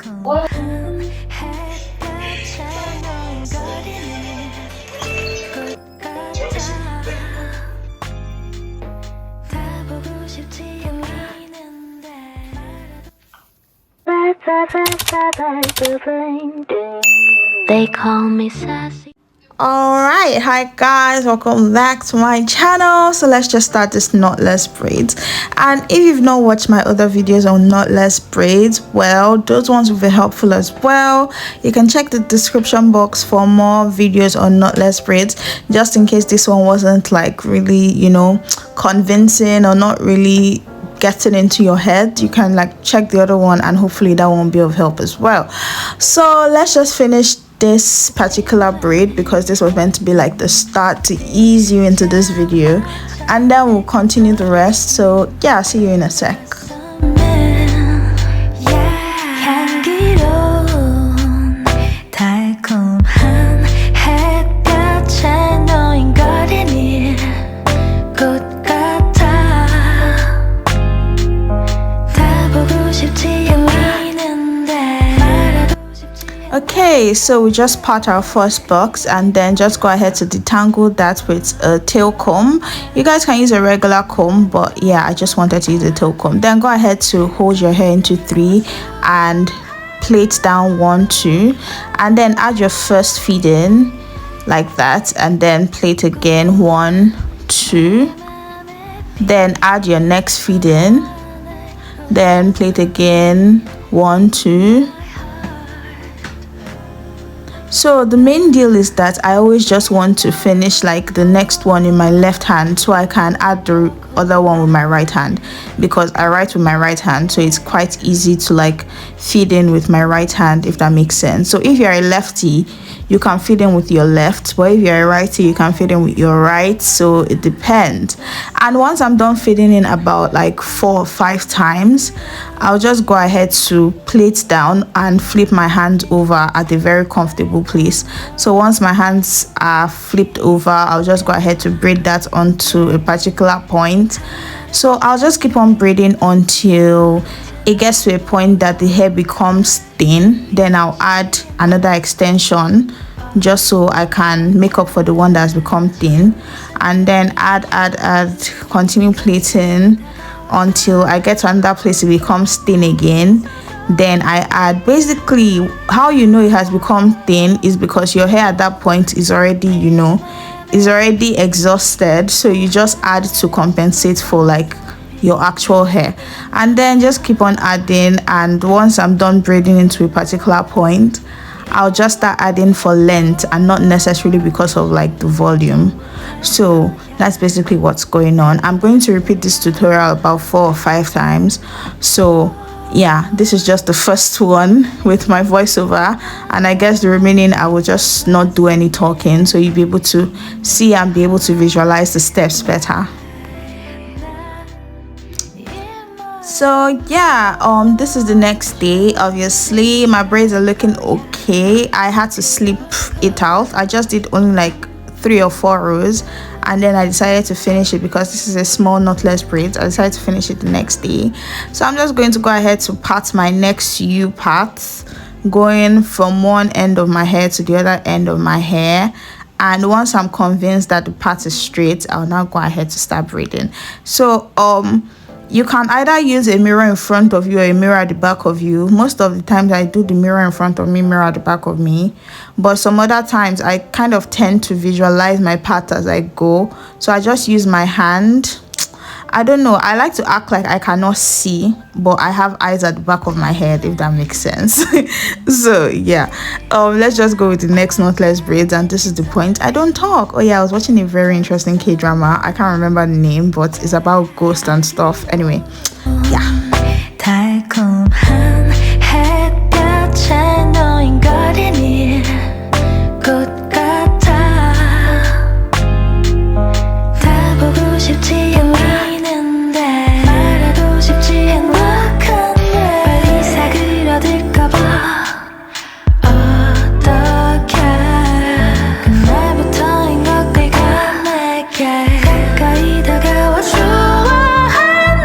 They call me sassy. Alright, hi guys, welcome back to my channel. So let's just start this knotless braids. And if you've not watched my other videos on knotless braids, well, those ones will be helpful as well. You can check the description box for more videos on knotless braids, just in case this one wasn't like really, you know, convincing or not really getting into your head. You can like check the other one and hopefully that won't be of help as well. So let's just finish this particular braid because this was meant to be like the start to ease you into this video, and then we'll continue the rest. So yeah, see you in a sec. Okay, so we just part our first box and then just go ahead to detangle that with a tail comb. You guys can use a regular comb, but yeah, I just wanted to use a tail comb. Then go ahead to hold your hair into 3 and plait down 1, 2, and then add your first feed in like that, and then plait again 1, 2, then add your next feed in, then plait again 1, 2. So the main deal is that I always just want to finish like the next one in my left hand so I can add the other one with my right hand, because I write with my right hand, so it's quite easy to like feed in with my right hand, if that makes sense. So if you're a lefty, you can feed in with your left, but if you're a righty, you can feed in with your right. So it depends. And once I'm done feeding in about like 4 or 5 times, I'll just go ahead to plait down and flip my hand over at a very comfortable place. So once my hands are flipped over, I'll just go ahead to braid that onto a particular point. So I'll just keep on braiding until it gets to a point that the hair becomes thin. Then I'll add another extension just so I can make up for the one that's become thin, and then add, continue plaiting until I get to another place it becomes thin again. Then I add. Basically, how you know it has become thin is because your hair at that point is already, you know, is already exhausted, so you just add to compensate for like your actual hair, and then just keep on adding. And once I'm done braiding into a particular point, I'll just start adding for length and not necessarily because of like the volume. So that's basically what's going on. I'm going to repeat this tutorial about 4 or 5 times. So yeah, this is just the first one with my voiceover, and I guess the remaining I will just not do any talking, so you'll be able to see and be able to visualize the steps better. So yeah, this is the next day. Obviously my braids are looking okay. I had to slip it out. I just did only like 3 or 4 rows, and then I decided to finish it because this is a small knotless braid. I decided to finish it the next day. So I'm just going to go ahead to part my next U parts, going from one end of my hair to the other end of my hair. And once I'm convinced that the part is straight, I'll now go ahead to start braiding. So you can either use a mirror in front of you or a mirror at the back of you. Most of the times I do the mirror in front of me, mirror at the back of me, but some other times I kind of tend to visualize my part as I go, so I just use my hand. I don't know, I like to act like I cannot see, but I have eyes at the back of my head, if that makes sense. So yeah, let's just go with the next knotless braids, and this is the point. I don't talk. Oh yeah, I was watching a very interesting K-drama. I can't remember the name, but it's about ghosts and stuff. Anyway, yeah. 가까이 다가와 좋아한다고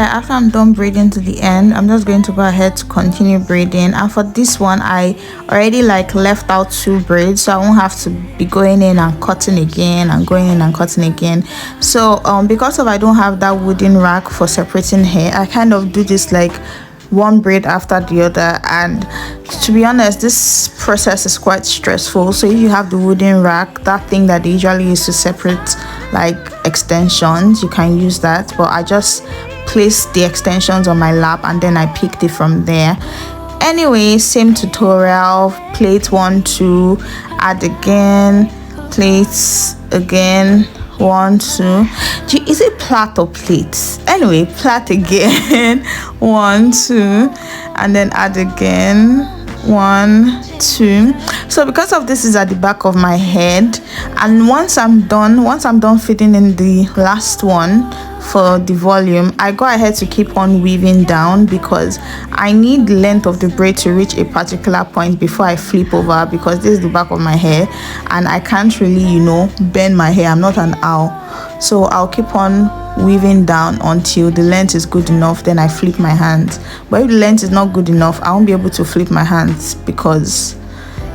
after I'm done braiding to the end, I'm just going to go ahead to continue braiding. And for this one, I already like left out 2 braids, so I won't have to be going in and cutting again and going in and cutting again. So because of I don't have that wooden rack for separating hair, I kind of do this like one braid after the other, and to be honest, this process is quite stressful. So if you have the wooden rack, that thing that they usually use to separate like extensions, you can use that, but I just placed the extensions on my lap and then I picked it from there. Anyway, same tutorial, plait 1 2, add again, plaits again, 1 2. Is it plait or plaits? Anyway, plait again, 1 2, and then add again, 1 2. So because of this is at the back of my head, and once I'm done fitting in the last one for the volume, I go ahead to keep on weaving down because I need the length of the braid to reach a particular point before I flip over, because this is the back of my hair and I can't really, you know, bend my hair. I'm not an owl, so I'll keep on weaving down until the length is good enough, then I flip my hands. But if the length is not good enough, I won't be able to flip my hands because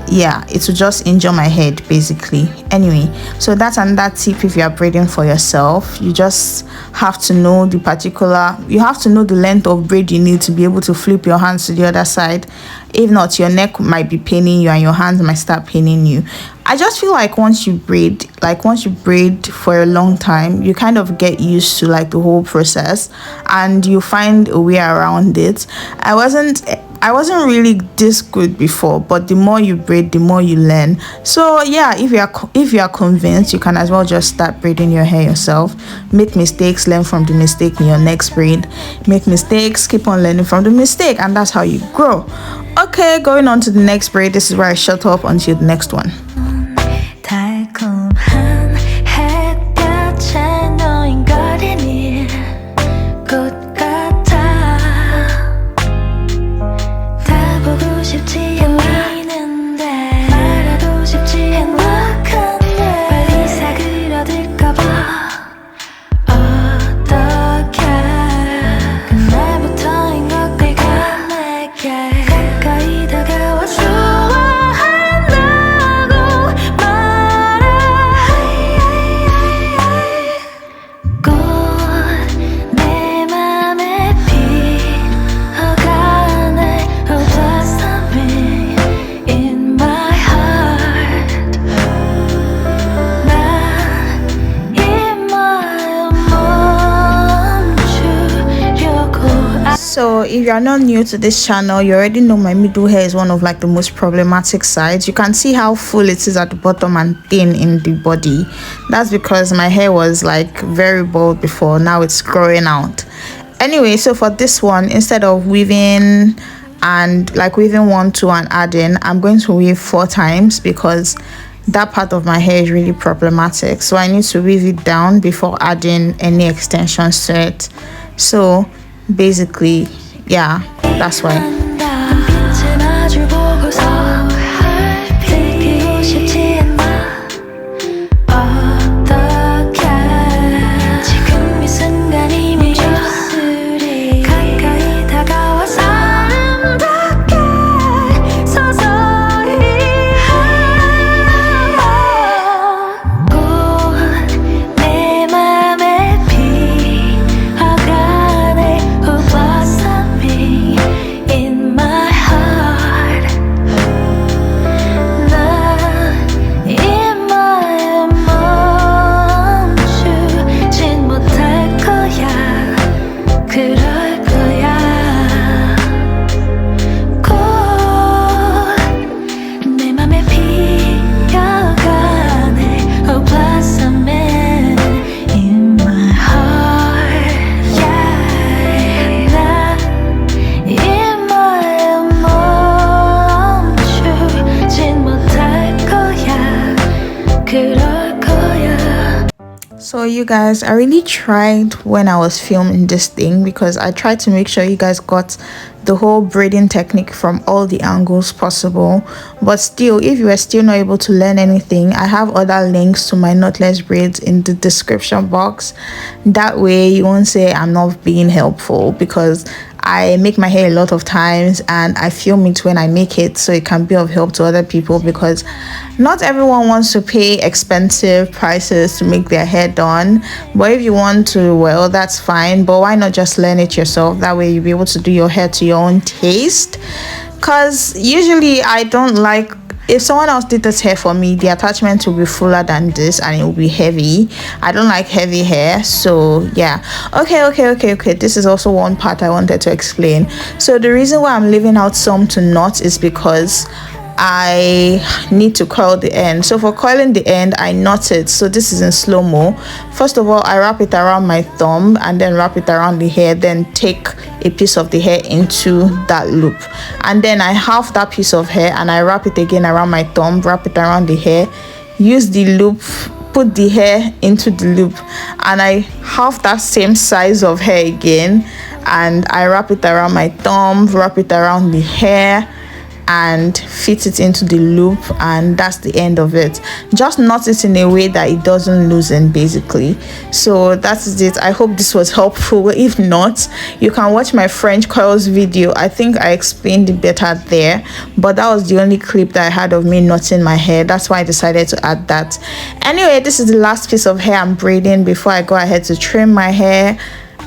yeah, it will just injure my head basically. Anyway, so that's another tip. If you are braiding for yourself, you just have to know the length of braid you need to be able to flip your hands to the other side. If not, your neck might be paining you and your hands might start paining you. I just feel like once you braid for a long time, you kind of get used to like the whole process and you find a way around it. I wasn't really this good before, but the more you braid, the more you learn. So yeah, if you are convinced, you can as well just start braiding your hair yourself. Make mistakes, learn from the mistake in your next braid. Make mistakes, keep on learning from the mistake, and that's how you grow. Okay, going on to the next braid. This is where I shut up until the next one. So if you are not new to this channel, you already know my middle hair is one of like the most problematic sides. You can see how full it is at the bottom and thin in the body. That's because my hair was like very bald before. Now it's growing out. Anyway, so for this one, instead of weaving 1 2 and adding, I'm going to weave 4 times because that part of my hair is really problematic. So I need to weave it down before adding any extensions to it. So basically, yeah, that's why. So you guys, I really tried when I was filming this thing because I tried to make sure you guys got the whole braiding technique from all the angles possible. But still, if you are still not able to learn anything, I have other links to my knotless braids in the description box. That way you won't say I'm not being helpful, because I make my hair a lot of times and I film it when I make it, so it can be of help to other people, because not everyone wants to pay expensive prices to make their hair done. But if you want to, well, that's fine, but why not just learn it yourself? That way you'll be able to do your hair to your own taste. Because usually I don't like, if someone else did this hair for me, the attachment will be fuller than this and it will be heavy. I don't like heavy hair, so yeah. Okay, this is also one part I wanted to explain. So the reason why I'm leaving out some to knot is because I need to curl the end. So for curling the end, I knot it. So this is in slow-mo. First of all, I wrap it around my thumb and then wrap it around the hair, then take a piece of the hair into that loop, and then I half that piece of hair and I wrap it again around my thumb, wrap it around the hair, use the loop, put the hair into the loop, and I half that same size of hair again and I wrap it around my thumb, wrap it around the hair and fit it into the loop, and that's the end of it. Just knot it in a way that it doesn't loosen, basically. So that is it. I hope this was helpful. If not, you can watch my French coils video. I think I explained it better there, but that was the only clip that I had of me knotting my hair. That's why I decided to add that. Anyway, this is the last piece of hair I'm braiding before I go ahead to trim my hair,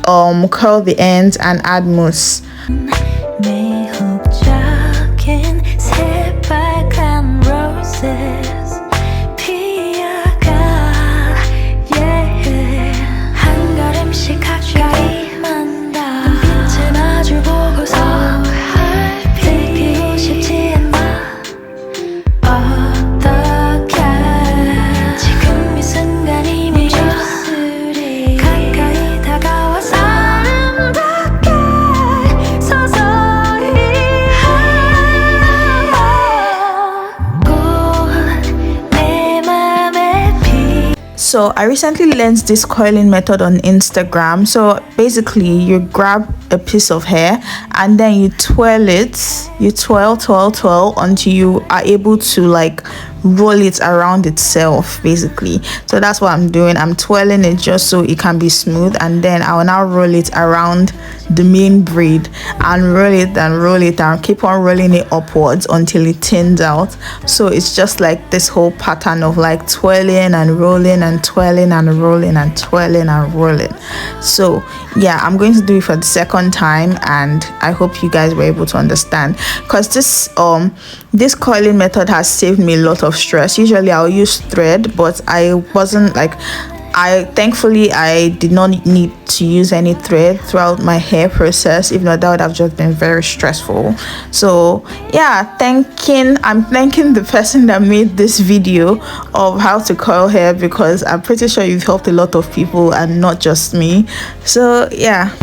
curl the ends and add mousse. 새빨간 roses 피어가 yeah. 한 걸음씩 가까이만 다 눈빛을 마주 보고서 들키고 싶지 않아 어떡해 지금 이 순간이 미술이 가까이 다가와서 아름답게 서서히 So I recently learned this coiling method on Instagram. So basically you grab a piece of hair and then you twirl it, you twirl until you are able to like roll it around itself, basically. So that's what I'm doing. I'm twirling it just so it can be smooth, and then I will now roll it around the main braid and roll it and keep on rolling it upwards until it thins out. So it's just like this whole pattern of like twirling and rolling and twirling and rolling and twirling and rolling. So yeah, I'm going to do it for the second time and I hope you guys were able to understand, because this coiling method has saved me a lot of stress. Usually I'll use thread, but I wasn't like, thankfully I did not need to use any thread throughout my hair process. If not, that would have just been very stressful. So yeah, I'm thanking the person that made this video of how to coil hair, because I'm pretty sure you've helped a lot of people and not just me. So yeah.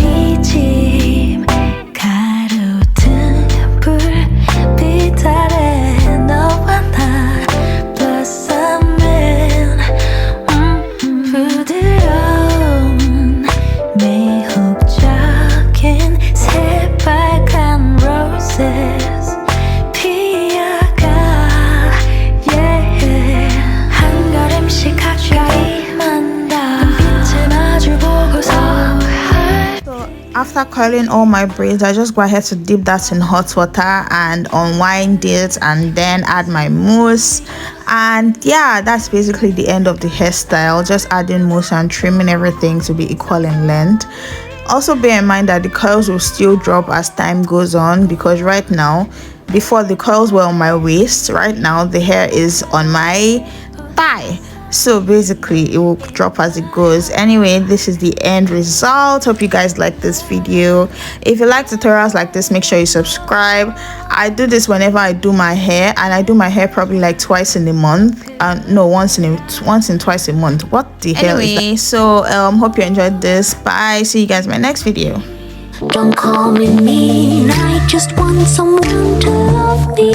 After curling all my braids, I just go ahead to dip that in hot water and unwind it and then add my mousse. And yeah, that's basically the end of the hairstyle. Just adding mousse and trimming everything to be equal in length. Also bear in mind that the curls will still drop as time goes on, because right now, before the curls were on my waist, right now the hair is on my thigh. So basically it will drop as it goes. Anyway, this is the end result. Hope you guys like this video. If you like tutorials like this, make sure you subscribe. I do this whenever I do my hair, and I do my hair probably like twice in a month. No, once in twice a month. What the hell is that? So hope you enjoyed this. Bye. See you guys in my next video. Don't call me mean, I just want someone to love me.